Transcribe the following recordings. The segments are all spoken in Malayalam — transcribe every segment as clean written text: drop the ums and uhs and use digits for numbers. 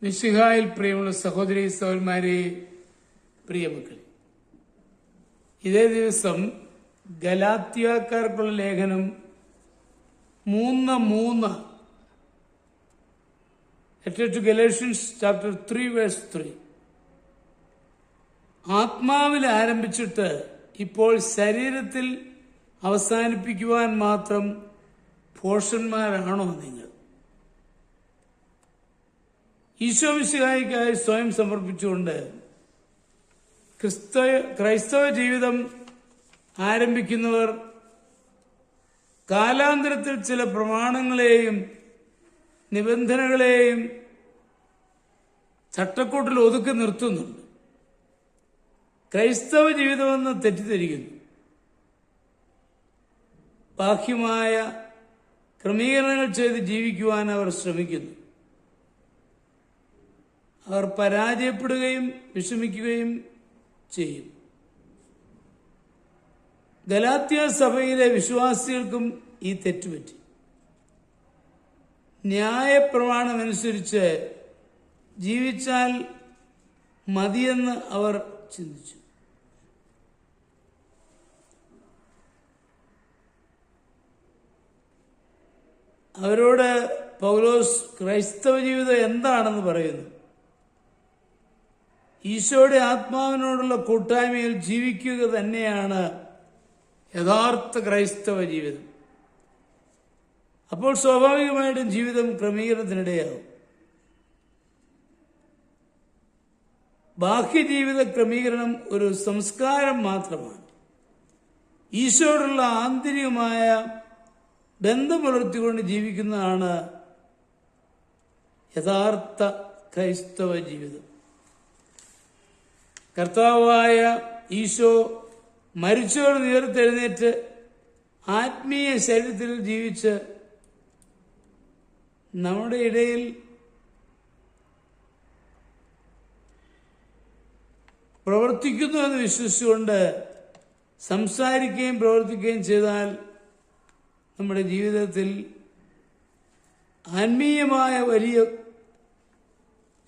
മിശിഹായിൽ പ്രിയമുള്ള സഹോദരി സഹോദരന്മാരെ, പ്രിയമക്കളെ, ഇതേ ദിവസം ഗലാത്യക്കാർക്കുള്ള ലേഖനം 3:3 Letter to Galatians chapter 3 verse 3 ആത്മാവിൽ ആരംഭിച്ചിട്ട് ഇപ്പോൾ ശരീരത്തിൽ അവസാനിപ്പിക്കുവാൻ മാത്രം ഭോഷന്മാരാണോ നിങ്ങൾ? ഈശോ മിശിഹായ്ക്കായി സ്വയം സമർപ്പിച്ചുകൊണ്ട് ക്രൈസ്തവ ജീവിതം ആരംഭിക്കുന്നവർ കാലാന്തരത്തിൽ ചില പ്രമാണങ്ങളെയും നിബന്ധനകളെയും ചട്ടക്കൂട്ടിൽ ഒതുക്കി നിർത്തുന്നുണ്ട്. ക്രൈസ്തവ ജീവിതമെന്ന് തെറ്റിദ്ധരിക്കുന്നു. ബാഹ്യമായ ക്രമീകരണങ്ങൾ ചെയ്ത് ജീവിക്കുവാൻ അവർ ശ്രമിക്കുന്നു. അവർ പരാജയപ്പെടുകയും വിഷമിക്കുകയും ചെയ്യും. ഗലാത്യ സഭയിലെ വിശ്വാസികൾക്കും ഈ തെറ്റുപറ്റി. ന്യായപ്രമാണമനുസരിച്ച് ജീവിച്ചാൽ മതിയെന്ന് അവർ ചിന്തിച്ചു. അവരോട് പൗലോസ് ക്രൈസ്തവ ജീവിതം എന്താണെന്ന് പറയുന്നു. ഈശോയുടെ ആത്മാവിനോടുള്ള കൂട്ടായ്മയിൽ ജീവിക്കുക തന്നെയാണ് യഥാർത്ഥ ക്രൈസ്തവ ജീവിതം. അപ്പോൾ സ്വാഭാവികമായിട്ടും ജീവിതം ക്രമീകരണത്തിനിടയാകും. ബാഹ്യജീവിത ക്രമീകരണം ഒരു സംസ്കാരം മാത്രമാണ്. ഈശോയോടുള്ള ആന്തരികമായ ബന്ധം പുലർത്തിക്കൊണ്ട് ജീവിക്കുന്നതാണ് യഥാർത്ഥ ക്രൈസ്തവ ജീവിതം. കർത്താവായ ഈശോ മരിച്ചവർ ഉയർത്തെഴുന്നേറ്റ് ആത്മീയ ശരീരത്തിൽ ജീവിച്ച് നമ്മുടെ ഇടയിൽ പ്രവർത്തിക്കുന്നു എന്ന് വിശ്വസിച്ചുകൊണ്ട് സംസാരിക്കുകയും പ്രവർത്തിക്കുകയും ചെയ്താൽ നമ്മുടെ ജീവിതത്തിൽ ആത്മീയമായ വലിയ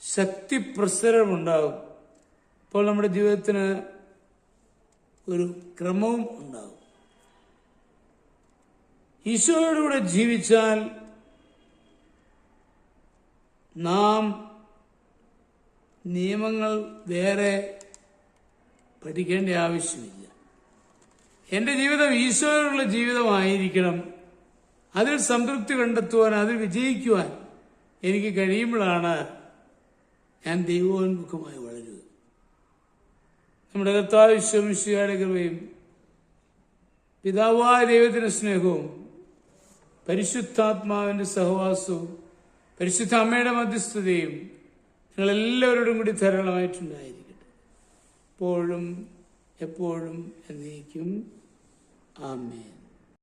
ശക്തി പ്രസരണമുണ്ടാകും. അപ്പോൾ നമ്മുടെ ജീവിതത്തിന് ഒരു ക്രമവും ഉണ്ടാകും. ഈശോയോടുകൂടെ ജീവിച്ചാൽ നാം നിയമങ്ങൾ വേറെ പഠിക്കേണ്ട ആവശ്യമില്ല. എൻ്റെ ജീവിതം ഈശോയോടുള്ള ജീവിതമായിരിക്കണം. അതിൽ സംതൃപ്തി കണ്ടെത്തുവാൻ, അതിൽ വിജയിക്കുവാൻ എനിക്ക് കഴിയുമ്പോഴാണ് ഞാൻ ദൈവോന്മുഖമായി വളരുക. നമ്മുടെ കർത്താവ് ഈശോ മിശിഹായുടെ കൃപയും പിതാവായ ദൈവത്തിന്റെ സ്നേഹവും പരിശുദ്ധാത്മാവിന്റെ സഹവാസവും പരിശുദ്ധ അമ്മയുടെ മധ്യസ്ഥതയും നിങ്ങളെല്ലാവരോടും കൂടി ധാരാളമായിട്ടുണ്ടായിരിക്കട്ടെ, എപ്പോഴും എപ്പോഴും എന്നേക്കും. ആമേൻ.